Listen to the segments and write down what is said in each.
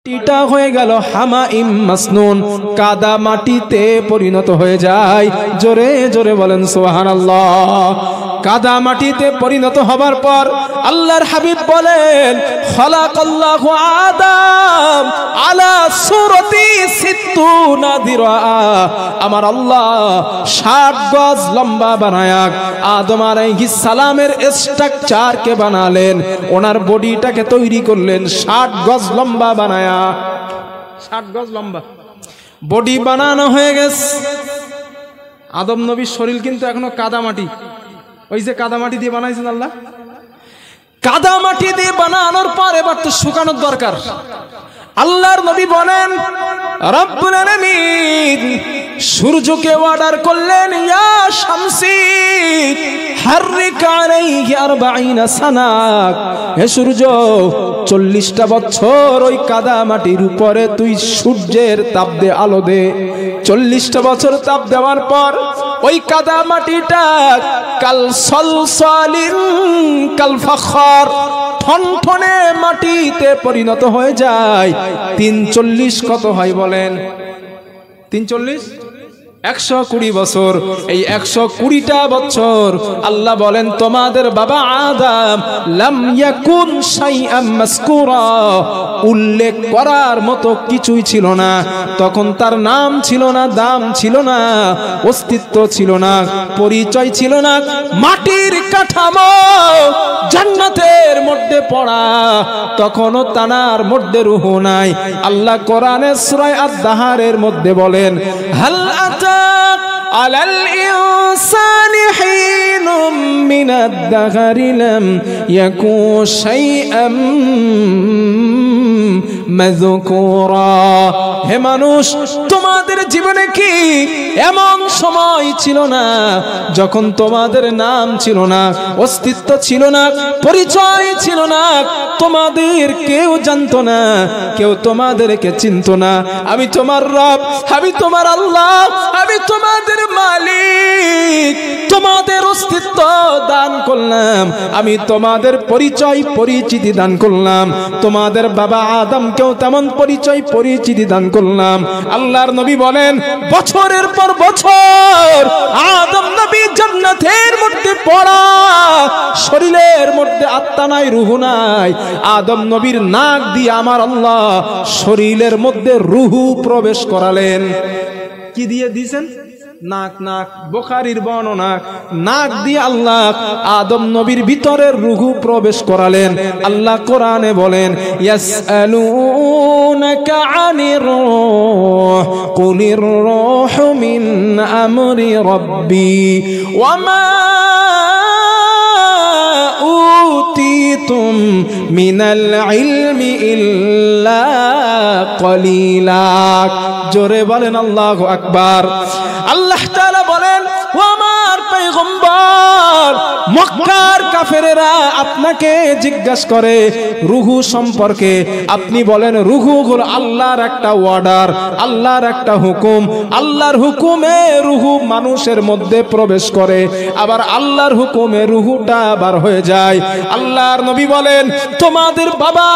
মাটিটা হয়ে গেল হামাইম মাসনুন, কাদা মাটিতে পরিণত হয়ে যায়। জোরে জোরে বলেন সুবহানাল্লাহ। কাদা মাটিতে পরিণত হবার পর আল্লাহর হাবিব বলেন, খালাকাল্লাহু আদম আলা সুরতি সিত্তুনা দিরা, আমার আল্লাহ 60 গজ লম্বা বানায়া আদম আলাইহিস সালামের স্ট্রাকচারকে বানালেন, ওনার বডিটাকে তৈরি করলেন 60 গজ লম্বা বানায়া। 60 গজ লম্বা বডি বানানো হয়ে গেছে। আদম নবীর শরীর কিন্তু এখনো কাদা মাটি, ওই যে কাদা মাটি দিয়ে বানাইছেন আল্লাহ, কাদা মাটি দিয়ে বানানোর পর এবার তো শুকানোর দরকার। আল্লাহর নবী বলেন, রব্বুল আলামিন সূর্যকে অর্ডার করলেন, ইয়া শামসি হাররিক আলাইহি 40 সানা, হে সূর্য 40টা বছর ওই কাদা মাটির উপরে তুই সূর্যের তাপ দে, আলো দে। 40টা বছর তাপ দেওয়ার পর ওই কাদা মাটিটা কাল সলসালিন কাল ফখর, ঠনঠনে মাটিতে পরিণত হয়ে যায়। 340 কত হয় বলেন? 340 120 বছর। এই 120টা বছর আল্লাহ বলেন, তোমাদের বাবা আদম লাম ইয়াকুন শাইআম মাসকুরা, উল্লেখ করার মতো কিছুই ছিল না। তখন তার নাম ছিল না, দাম ছিল না, অস্তিত্ব ছিল না, পরিচয় ছিল না। মাটির কাঠামো জান্নাতের মধ্যে পড়া, তখনও তানার মধ্যে রূহ নাই। আল্লাহ কোরআনে সূরা আদ-দাহারের মধ্যে বলেন, হাল আতা আলাল ইনসানি হিনুম মিনাদ দাহরি লাম ইয়াকুন শাইআম মাযকুরা, হে মানুষ তোমাদের জীবনে কি এমন সময় ছিল না যখন তোমাদের নাম ছিল না, অস্তিত্ব ছিল না, পরিচয় ছিল না, তোমাদের কেউ জানতো না, কেউ তোমাদেরকে চিনতো না। আমি তোমার রব, আমি তোমার আল্লাহ, আমি তোমাদের মালিক, তোমাদের অস্তিত্ব দান করলাম, আমি তোমাদের পরিচয় পরিচিতি দান করলাম। তোমাদের বাবা আদমকেও তেমন পরিচয় পরিচিতি দান করলাম। আল্লাহর নবী বলেন, বছরের পর বছর আদম নবী জান্নাতের মধ্যে পড়া, শরীরের মধ্যে আত্মা নাই, রূহ নাই। আদম নবীর নাক দিয়ে আমার আল্লাহ শরীরের মধ্যে রূহ প্রবেশ করালেন। কি দিয়ে দিয়েছেন? নাক। নাক বুখারীর বর্ণনা, নাক দিয়ে আল্লাহ আদম নবীর ভিতরের রূহ প্রবেশ করালেন। আল্লাহ কোরআনে বলেন, ইয়াসআলুনাকা আনির রূহ কুলির রূহু মিন আমরি রাব্বি ওয়া মা উতিতুম মিনাল ইলমি ইল্লা কলিলা। জোরে বলেন আল্লাহু আকবার। আল্লাহ তাআলা বলেন, ও আমার পয়গম্বর, মক্কার কাফেরেরা আপনাকে জিজ্ঞাসা করে রূহ সম্পর্কে, আপনি বলেন রূহ হলো আল্লাহর একটা অর্ডার, আল্লাহর একটা হুকুম। আল্লাহর হুকুমে রূহ মানুষের মধ্যে প্রবেশ করে, আবার আল্লাহর হুকুমে রূহটা বার হয়ে যায়। আল্লাহর নবী বলেন, তোমাদের বাবা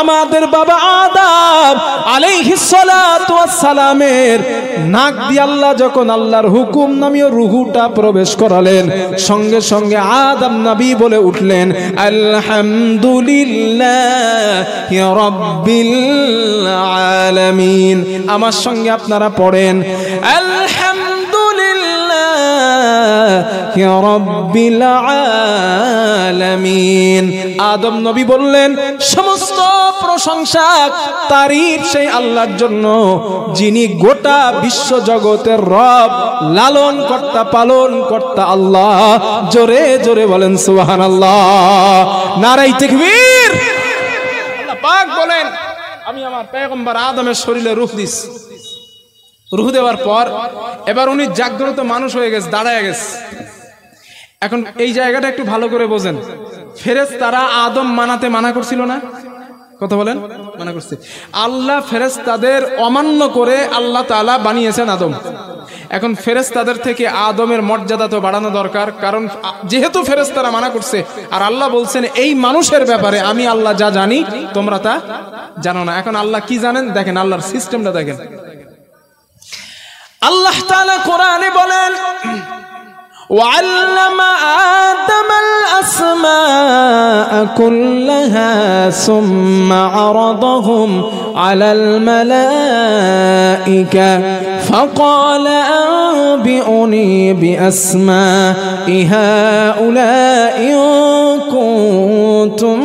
আমাদের বাবা আদম আলাইহিস সালাতু ওয়াস সালামের নাক দিয়ে আল্লাহ যখন আল্লাহর হুকুম নামীয় রূহটা প্রবেশ করালেন, সঙ্গে সঙ্গে আদম নবী বলে উঠলেন, আলহামদুলিল্লাহি রাব্বিল আলামিন। আমার সঙ্গে আপনারা পড়েন, আলহামদুলিল্লাহি রাব্বিল আলামিন। আদম নবী বললেন, সমস্ত প্রশংসা তারিফ সেই আল্লাহর জন্য যিনি গোটা বিশ্ব জগতের রব, লালন কর্তা, পালন কর্তা আল্লাহ। জোরে জোরে বলেন সুবহানাল্লাহ, নারায়ে তাকবীর। আল্লাহ পাক বলেন, আমি আমার পয়গম্বর আদমের শরীরে রূহ দিস। রূহ দেওয়ার পর এবার উনি জাগ্রত মানুষ হয়ে গেছে, দাঁড়ায় গেছে। এখন এই জায়গাটা একটু ভালো করে বোঝেন। ফেরেশতারা আদম মানাতে মানা করছিল না? কথা বলেন, মানা করছে। আল্লাহ ফেরেশতাদের অমান্য করে আল্লাহ তাআলা বানিয়েছেন আদম। এখন ফেরেশতাদের থেকে আদমের মর্যাদা তো বাড়ানো দরকার, কারণ যেহেতু ফেরেশতারা মানা করছে আর আল্লাহ বলছেন এই মানুষের ব্যাপারে আমি আল্লাহ যা জানি তোমরা তা জানো না। এখন আল্লাহ কি জানেন দেখেন, আল্লাহর সিস্টেমটা দেখেন। আল্লাহ তাআলা কোরআনে বলেন وعلم آدم الأسماء كلها ثم عرضهم على الملائكة فقال أنبئوني بأسماء هؤلاء إن كنتم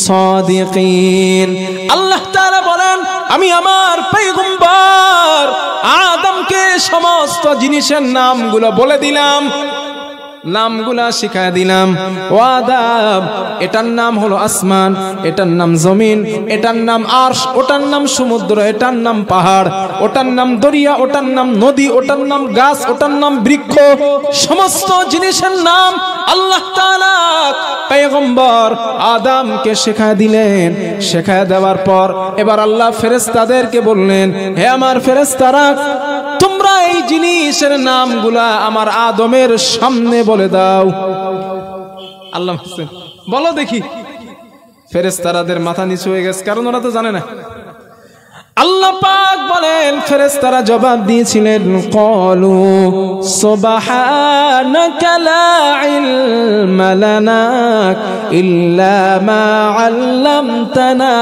صادقين। আল্লাহ তাআলা বলেন আমি আমার পয়গম্বর আদমকে সমস্ত জিনিসের নামগুলো বলে দিলাম, নামগুলা শিখায় দিলাম। ও আদম, এটার নাম হলো আসমান, এটার নাম জমিন, এটার নাম আরশ, ওটার নাম সমুদ্র, এটার নাম পাহাড়, ওটার নাম দরিয়া, ওটার নাম নদী, ওটার নাম গাছ, ওটার নাম বৃক্ষ। সমস্ত জিনিসের নাম আল্লাহ তাআলা পয়গম্বর আদমকে শেখায় দিলেন। শেখায় দেওয়ার পর এবার আল্লাহ ফেরেশতাদেরকে বললেন, হে আমার ফেরেশতারা, তোমরা এই জিনিসের নামগুলা আমার আদমের সামনে বলে দাও। আল্লাহ বলো দেখি। ফেরেশতাদের মাথা নিচু হয়ে গেছে, কারণ ওরা তো জানে না। আল্লাহ পাক বলেন ফেরেশতারা জবাব দিয়েছিলেন, ক্বালু সুবহানাকা লা ইলমা লানা ইল্লা মা আল্লামতানা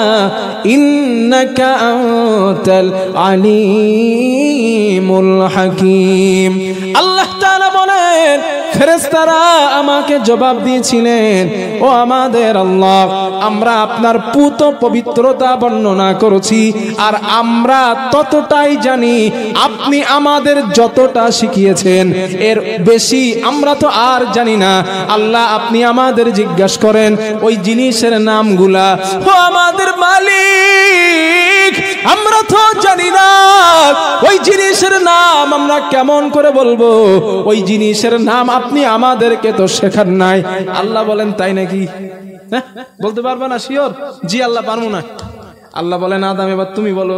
ইন্নাকা আনতাল আলিমুল হাকীম। আল্লাহ তাআলা বলেন ফেরেশতারা আমাকে জবাব দিয়েছিলেন, ও আমাদের আল্লাহ, আমরা আপনার পুত পবিত্রতা বর্ণনা করেছি আর আমরা ততটাই জানি, আপনি আমাদের যতটা শিখিয়েছেন এর বেশি আমরা তো আর জানি না। আল্লাহ আপনি আমাদের জিজ্ঞাসা করেন ওই জিনিসের নামগুলা। ও আমাদের মালিক, আমরা তো জানি না ওই জিনিসের নাম আমরা কেমন করে বলবো, ওই জিনিসের নাম আপনি আমাদেরকে তো শেখান নাই। আল্লাহ বলেন তাই নাকি? বলতে পারবে না শিওর? জি আল্লাহ পারবো না। আল্লাহ বলেন আদম এবার তুমি বলো।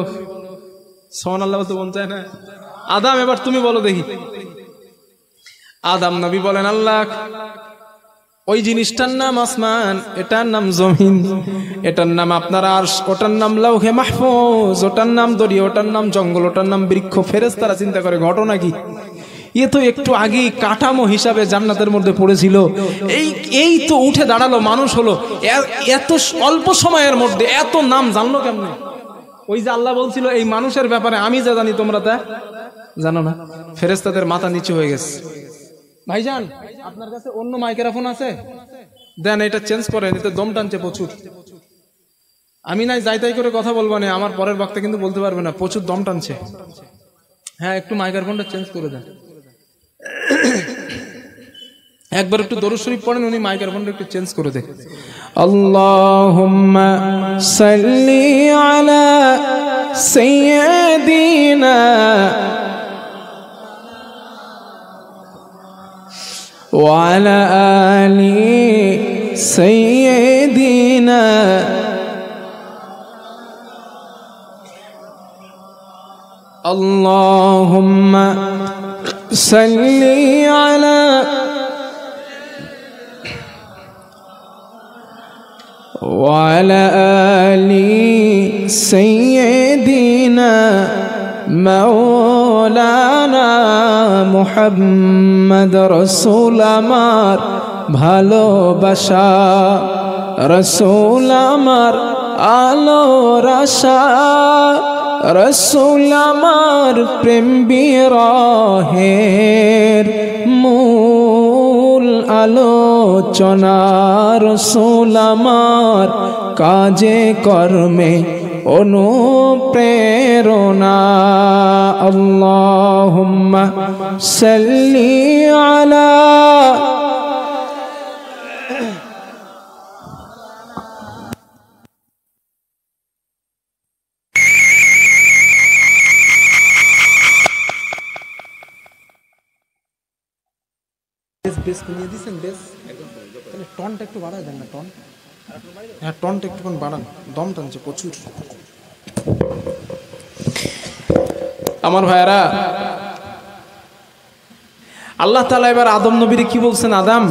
সুবহানাল্লাহ বলতে মন চায় না? আদম এবার তুমি বলো দেখি। আদম নবী বলেন, আল্লাহ ওই জিনিসটার নাম আসমান, এটার নাম জমিন, এটার নাম আপনার আরশ, ওটার নাম লাউহে মাহফুজ, ওটার নাম দরিয়া, ওটার নাম জঙ্গল, ওটার নাম বৃক্ষ। ফেরেশতারা চিন্তা করে ঘটনা কি? এ তো একটু আগেই কাঠামো হিসাবে জান্নাতের মধ্যে পড়েছিল, এই তো উঠে দাঁড়ালো, মানুষ হলো, এত অল্প সময়ের মধ্যে এত নাম জানলো কেমনে? ওই যে আল্লাহ বলছিল এই মানুষের ব্যাপারে আমি যা জানি তোমরা তা জানো না। ফেরেশতাদের মাথা নিচু হয়ে গেছে। ভাইজান আপনার কাছে অন্য মাইক্রোফোন আছে? দেন, এটা চেঞ্জ করেন, এতে দম টানছে প্রচুর। আমি নাই যাই তাই করে কথা বলবো না, আমার পরের বক্তা কিন্তু বলতে পারবে না, প্রচুর দম টানছে। হ্যাঁ, একটু মাইক্রোফোনটা চেঞ্জ করে দেন। একবার একটু দরুদ শরীফ পড়েন, উনি মাইক্রোফোনটা একটু চেঞ্জ করে দেন। আল্লাহুম্মা সাল্লি আলা সাইয়্যিদিনা ওয়া আলা আলি সাইয়্যিদিনা আল্লাহুম্মা সাল্লি আলা ওয়া আলা আলি সাইয়্যিদিনা মাওলানা মুহাম্মদ রাসূল আমার ভালোবাসা, রাসূল আমার আলোর আশা, রাসূল আমার প্রেম বিরহের মূল আলোচনা, রাসূল আমার কাজে কর্মে অনুপ্রেরণা। আল্লাহুম্মা সাল্লি আলা বেস কমিয়ে দিয়েছেন, বেস তাহলে টনটা একটু বাড়ায় দেন না, টন। হ্যাঁ, টনটা একটুখানি বাড়ান, দম টানছে প্রচুর। আমার ভাইয়ারা, আল্লাহ তাআলা এবার আদম নবীরে কি বলছেন, আদম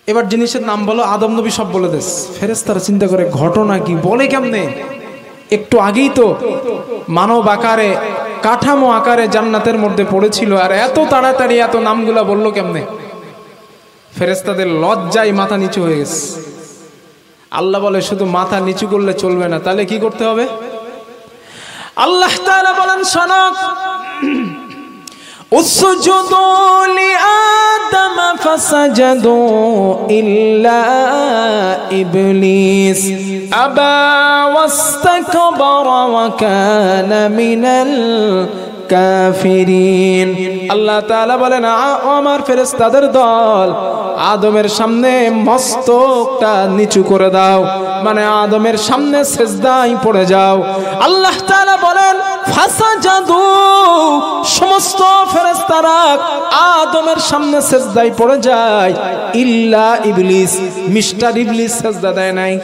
এবার জিনিসের নাম বলো, আদম নবী সব বলে দেস। ফেরেশতারা চিন্তা করে ঘটনা কি, বলে কেমনে, একটু আগেই তো মানব আকারে কাঠামো আকারে জান্নাতের মধ্যে পড়েছিল, আর এত তাড়াতাড়ি এত নামগুলা বললো কেমনে। ফেরেশতাদের লজ্জায় মাথা নিচু হয়ে গেছে। আল্লাহ বলে শুধু মাথা নিচু করলে চলবে না, তাহলে কি করতে হবে? আল্লাহ তাআলা বলেন শোনো, উসজুদু লিআদম ফাসাজাদু ইল্লা ইবলিস আবা ওয়াস্তাকবারা ওয়া কানা মিনাল কাফিরিন। আল্লাহ তাআলা বলেন আমার ফেরেশতাদের দল, আদমের সামনে মস্তকটা নিচু করে দাও, মানে আদমের সামনে সিজদায় পড়ে যাও। আল্লাহ তাআলা বলেন ফাসাজাদু, সমস্ত ফেরেশতারা আদমের সামনে সিজদায় পড়ে যায়, ইল্লা ইবলিস, মিস্টার ইবলিস সিজদা দেয় নাই।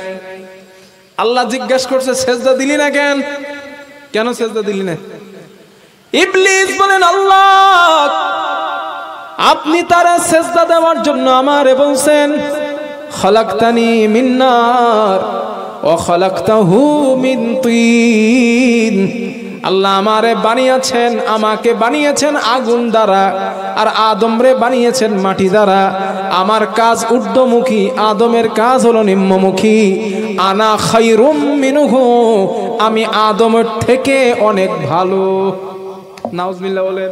আল্লাহ জিজ্ঞাসা করছে সিজদা দিলি না কেন, কেন সিজদা দিলি না? ইবলিস বলেন আল্লাহ আপনি তারা সিজদা দেওয়ার জন্য আমারে বলছেন, খালাকতানি মিন নার ওয়া খালাকতাহু মিন তিন। আল্লাহ আমারে বানিয়েছেন, আমাকে বানিয়েছেন আগুন দ্বারা, আর আদমরে বানিয়েছেন মাটি দ্বারা। আমার কাজ ঊর্ধ্বমুখী, আদমের কাজ হলো নিম্নমুখী। আনা খায়রুম মিনহু, আমি আদমের থেকে অনেক ভালো। নাউজুবিল্লাহ বলেন।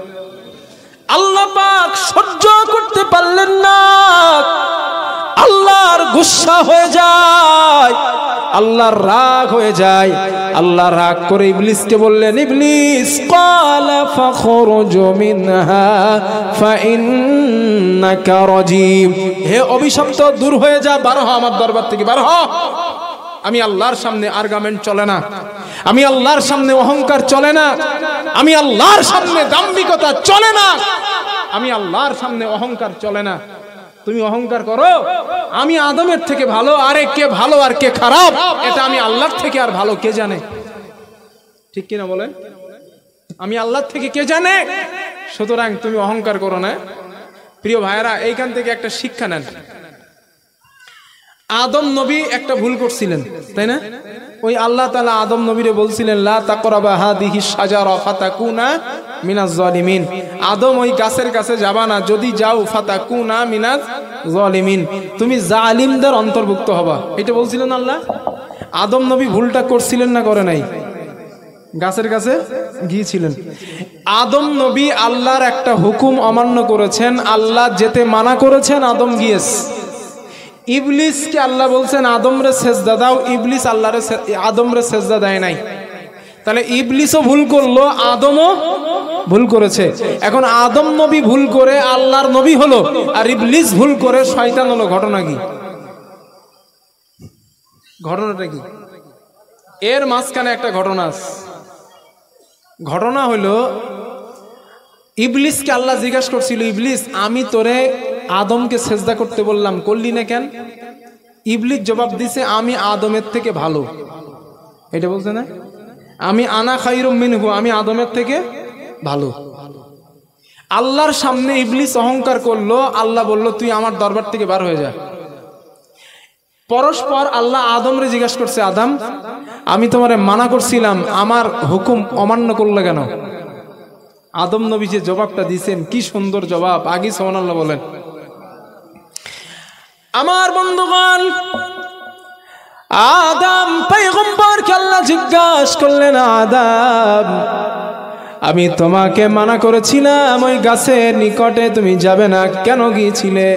আল্লাহ পাক সহ্য করতে পারলেন না, আল্লাহর গুসা হয়ে যায়, আল্লাহর রাগ হয়ে যায়। আল্লাহ রাগ করে ইবলিসকে বললেন, ইবলিস ক্বালা ফাখরুজ মিনহা ফাইন্নাকা রাজিম, হে অভিশপ্ত দূর হয়ে যা, বার হ আমার দরবার থেকে, বার হ। আমি আল্লাহর সামনে আর্গুমেন্ট চলে না, আমি আল্লাহর সামনে অহংকার চলে না, আমি আল্লাহর সামনে দাম্ভিকতা চলে না, আমি আল্লাহর সামনে অহংকার চলে না। তুমি অহংকার করো আমি আদমের থেকে ভালো, আরে কে ভালো আর কে খারাপ এটা আমি আল্লাহর থেকে আর ভালো কে জানে, ঠিক কিনা বলেন? আমি আল্লাহর থেকে কে জানে? সুতরাং তুমি অহংকার করো না। প্রিয় ভাইয়েরা, এইখান থেকে একটা শিক্ষা নেন। আদম নবী একটা ভুল করছিলেন, তাই না? ওই আল্লাহ তাআলা আদম নবীরে বলছিলেন লা তাকরাবা হাদিহি শাজারা ফাতাকুনা মিনাজ জালিমিন, আদম ওই গাছের কাছে যাবা না, যদি যাও ফাতাকুনা মিনাজ জালিমিন, তুমি জালিমদের অন্তর্ভুক্ত হবা, এটা বলছিলেন আল্লাহ। আদম নবী ভুলটা করছিলেন না করে নাই? গাছের কাছে গিয়েছিলেন। আদম নবী আল্লাহর একটা হুকুম অমান্য করেছেন, আল্লাহ যেতে মানা করেছেন, আদম গিয়েছে। ইবলিসকে আল্লাহ বলছেন আদমরে সেজদা দাও, ইবলিস আল্লাহরে আদমরে সেজদা দেয় নাই। তাহলে ইবলিসও ভুল করলো, আদমও ভুল করেছে। এখন আদম নবী ভুল করে আল্লাহর নবী হলো, আর ইবলিস ভুল করে শয়তান হলো। ঘটনা কি? ঘটনাটা কি? এর মাঝখানে একটা ঘটনা আছে। ঘটনা হলো ইবলিসকে আল্লাহ জিজ্ঞাসা করছিল, ইবলিস আমি তোরে আদমকে সেজদা করতে বললাম, করলি না কেন? ইবলিস জবাব দিছে আমি আদমের থেকে ভালো, এটা বলছে না? আমি আনা খায়রুম মিনহু, আমি আদমের থেকে ভালো। আল্লাহর সামনে ইবলিস অহংকার করলো, আল্লাহ বলল তুই আমার দরবার থেকে বার হয়ে যা। পরস্পর আল্লাহ আদমরে জিজ্ঞাসা করছে, আদম আমি তোমারে মানা করছিলাম, আমার হুকুম অমান্য করলে কেন? আদম নবী যে জবাবটা দিয়েছেন কি সুন্দর জবাব, আগে সুবহানাল্লাহ বলেন। আমার বন্ধুগণ, আদম পয়গম্বরকে আল্লাহ জিজ্ঞাসা করলেন, আদম আমি তোমাকে মানা করেছিলাম ওই গাছের নিকটে তুমি যাবে না, কেন গিয়েছিলে?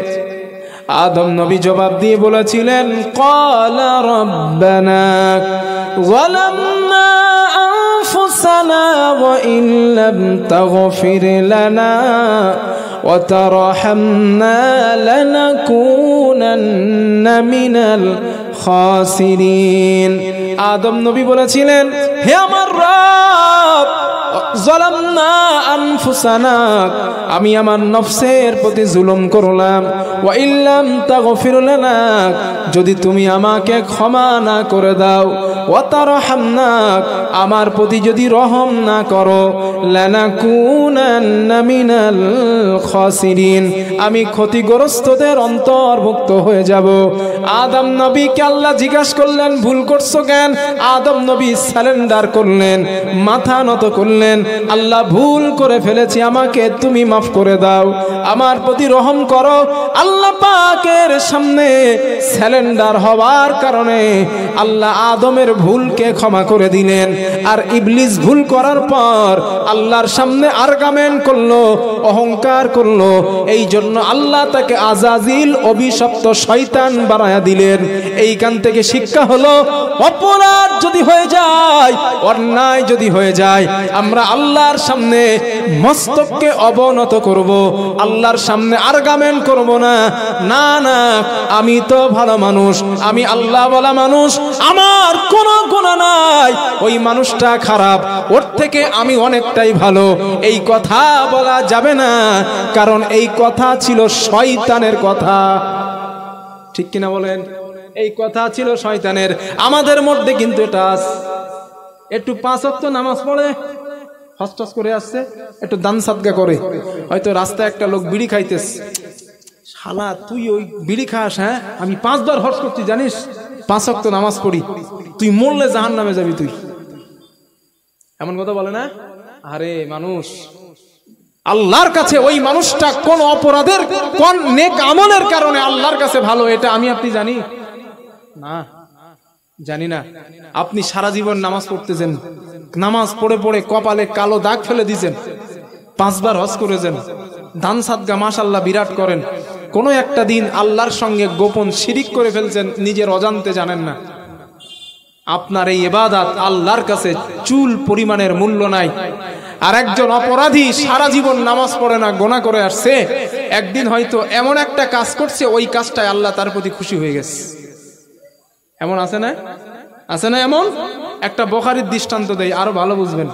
আদম নবী জবাব দিয়ে বলেছিলেন, ক্বালা রাব্বানা যালামনা আনফুসানা ওয়া ইন লাম তাগফির লানা ওয়া তারহামনা লানাকুনান্না মিনাল খাসিরিন। আদম নবী বলেছিলেন, হে আমার রব যালামনা আনফুসানা, আমি আমার নফসের প্রতি জুলুম করলাম। ওয়া ইল্লাম তাগফির লানা, যদি তুমি আমাকে ক্ষমা না করে দাও, ওয়া তারহামনা, আমার প্রতি যদি রহম না করো, লানাকুনান্না মিনাল খাসিরিন, আমি ক্ষতিগ্রস্তদের অন্তর্ভুক্ত হয়ে যাব। আদম নবীকে আল্লাহ জিজ্ঞাসা করলেন, ভুল করছো কেন? আদম নবী সারেন্ডার করলেন, মাথা নত করলেন, আল্লাহ ভুল করে ফেলেছি, আমাকে তুমি মাফ করে দাও, আমার প্রতি রহম করো। আল্লাহ পাকের সামনে সারেন্ডার হওয়ার কারণে আল্লাহ আদমের ভুলকে ক্ষমা করে দিলেন। আর ইবলিস ভুল করার পর আল্লাহর সামনে আর্গুমেন্ট করলো, অহংকার করলো, এই জন্য আল্লাহ তাকে আজাজিল অভিশপ্ত শয়তান বানায়া দিলেন। এইখান থেকে শিক্ষা হলো, অপরাধ যদি হয়ে যায়, অন্যায় যদি হয়ে যায়, আমরা আল্লাহর সামনে মস্তককে অবনত করব, আল্লাহর সামনে আর্গুমেন্ট করব না। না না, আমি তো ভালো মানুষ, আমি আল্লাহ বলা মানুষ, আমার কোনো গুনাহ নাই, ওই মানুষটা খারাপ, ওর থেকে আমি অনেকটাই ভালো, এই কথা বলা যাবে না, কারণ এই কথা ছিল শয়তানের কথা। ঠিক কিনা বলেন? এই কথা ছিল শয়তানের। আমাদের মধ্যে কিন্তু এটা একটু 5 ওয়াক্ত নামাজ পড়ে হস্টস করে আসছে, একটু দান সাদকা করে, হয়তো রাস্তায় একটা লোক বিড়ি খাইতেছে, শালা তুই ওই বিড়ি খাস? হ্যাঁ, আমি 5 বার হজ করছি জানিস, 5 ওয়াক্ত নামাজ পড়ি, তুই মরলে জাহান্নামে যাবি তুই। এমন কথা বলে না? আরে মানুষ, আল্লাহর কাছে ওই মানুষটা কোন অপরাধের, কোন নেক আমলের কারণে আল্লাহর কাছে ভালো, এটা আমি আপনি জানি না? জানি না। আপনি সারা জীবন নামাজ পড়তেছেন, নামাজ পড়ে পড়ে কপালে কালো দাগ ফেলে দিয়েছেন, 5 বার হজ করেছেন, দান সাদকা মাশাআল্লাহ বিরাট করেন, কোনো একটা দিন আল্লাহর সঙ্গে গোপন শিরিক করে ফেলছেন, নিজের অজান্তে জানেন না। আপনার এই ইবাদত আল্লাহর কাছে চুল পরিমাণের মূল্য নাই। আর একজন অপরাধী সারা জীবন নামাজ পড়ে না, গুনাহ করে আসছে, একদিন হয়তো এমন একটা কাজ করছে, ওই কাজটায় আল্লাহ তার প্রতি খুশি হয়ে গেছে। এমন আছে না? আছে না? এমন একটা বুখারীর দৃষ্টান্ত দেই, আরো ভালো বুঝবেন।